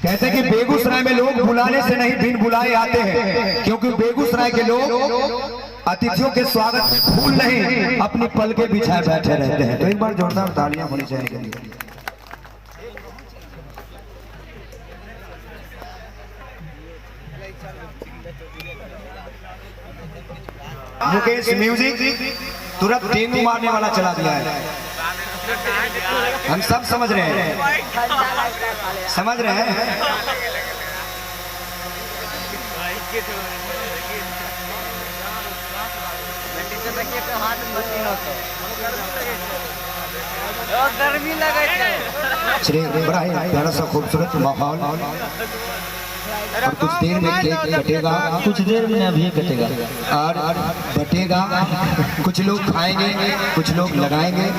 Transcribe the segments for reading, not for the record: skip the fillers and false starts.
कहते कि बेगूसराय में लोग बुलाने से नहीं बिन बुलाए आते हैं, क्योंकि बेगूसराय के लोग अतिथियों के स्वागत में फूल नहीं अपनी पल के बिछाए बैठे रहते हैं। तो एक बार जोरदार तालियां होनी चाहिए। मुकेश म्यूजिक तुरंत डेंगू मारने वाला चला दिया है। हम सब समझ रहे हैं, समझ रहे हैं। गर्मी लगे चलिए, बड़ा ही प्यारा सा खूबसूरत माहौल, और कुछ देर में केक कटेगा, कुछ देर में अभी कटेगा और बटेगा। कुछ लोग खाएंगे, कुछ लोग लगाएंगे।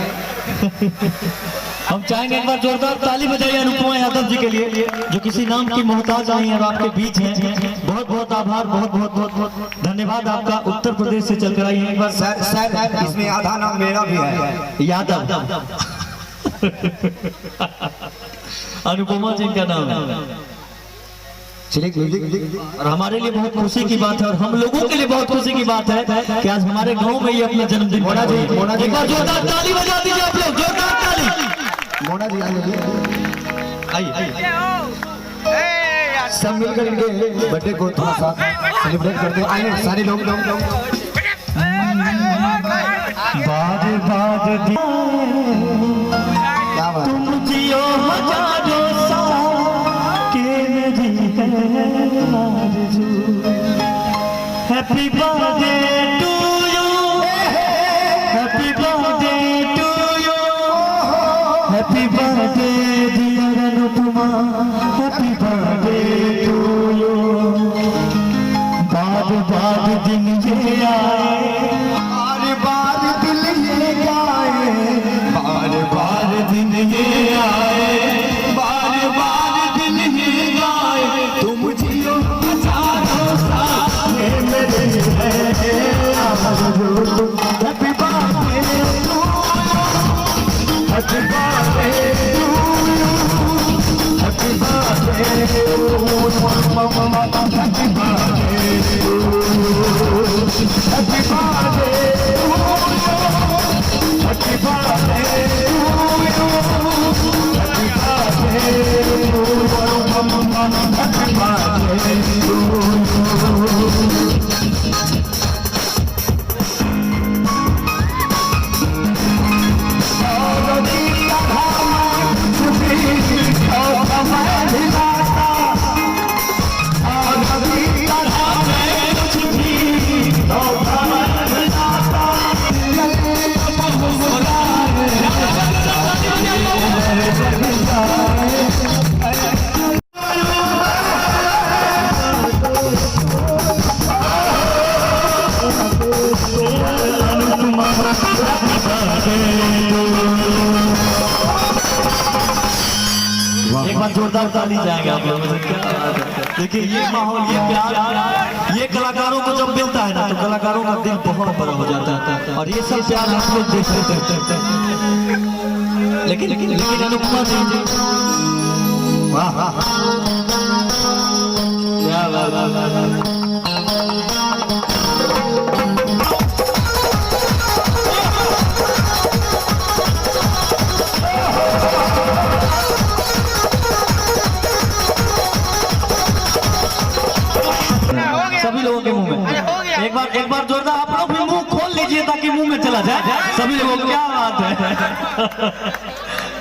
हम चाहेंगे एक बार जोरदार ताली बजाइए अनुपमा यादव जी के लिए, जो किसी नाम की मोहताज नहीं है, आपके बीच हैं। बहुत बहुत आभार, बहुत बहुत बहुत बहुत धन्यवाद आपका। उत्तर प्रदेश से चलकर आई हैं। एक बार सर इसमें आधा नाम मेरा भी है, यादव। अनुपमा जी का नाम है। चलिए, और हमारे लिए बहुत खुशी की बात है, और हम लोगों के लिए बहुत खुशी की बात है कि आज हमारे गांव में ये अपना जन्मदिन मना जी। एक बार जोरदार ताली बजा दीजिए आप लोग, जोरदार ताली। मोना जी आइए, सब मिलकर इनके बर्थडे को थोड़ा सा सेलिब्रेट करते हैं। आइए सारे लोग। क्या बात, तुम जियो हजारों साल के मेरी है आरज़ू। Happy birthday to you, happy birthday to you, happy birthday dear Anupama, happy birthday to you. बाद बाद दिन ये आए, बार दिल ये गाए, बार दिन ये आए, बार दिन ये गाए। तुम जियो हजारों साल मेरे है आरज़ू। Happy birthday to you, happy birthday to you, happy birthday to you, happy birthday to you, happy birthday to you, happy birthday to you, happy birthday to you, happy birthday to you. एक बार जोरदार ताली जाएंगे आप लोग। देखिए ये माहौल, ये प्यार, ये कलाकारों को जब मिलता है ना, तो कलाकारों का दिल बहुत बड़ा हो जाता है। और ये सब प्यार आप लोग देख सकते हैं। लेकिन अनुपमा जी, वाह, क्या बात। सभी लोगों के मुंह में एक बार जोरदार आप लोग भी मुंह खोल लीजिए ताकि मुंह में चला जाए सभी लोगों को। क्या बात है।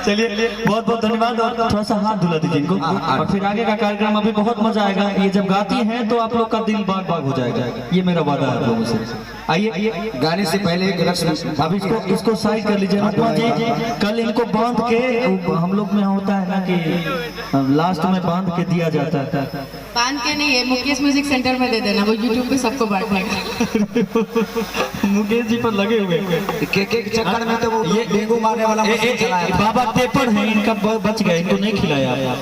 चलिए, बहुत बहुत धन्यवाद। और थोड़ा सा हाथ धुला दीजिए इनको, और फिर आगे का कार्यक्रम अभी बहुत मजा आएगा। ये जब गाती हैं तो आप लोग का दिल बाग बाग हो जाएगा, ये मेरा वादा है आप लोगों से। आइए, गाने से पहले एक रस्म, अब इसको साइड कर लीजिए अनुपमा जी। कल इनको बांध के, हम लोग में होता है ना कि लास्ट में बांध के दिया जाता है। बांध के नहीं है, मुकेश म्यूजिक सेंटर में दे देना, वो यूट्यूब पे सबको बांटेगा। मुकेश जी पर लगे हुए के चक्कर में तो वो ये डेंगू मारने वाला मशीन चलाया। बाबा पेपर है, इनका बच गया, इनको नहीं खिलाया आप।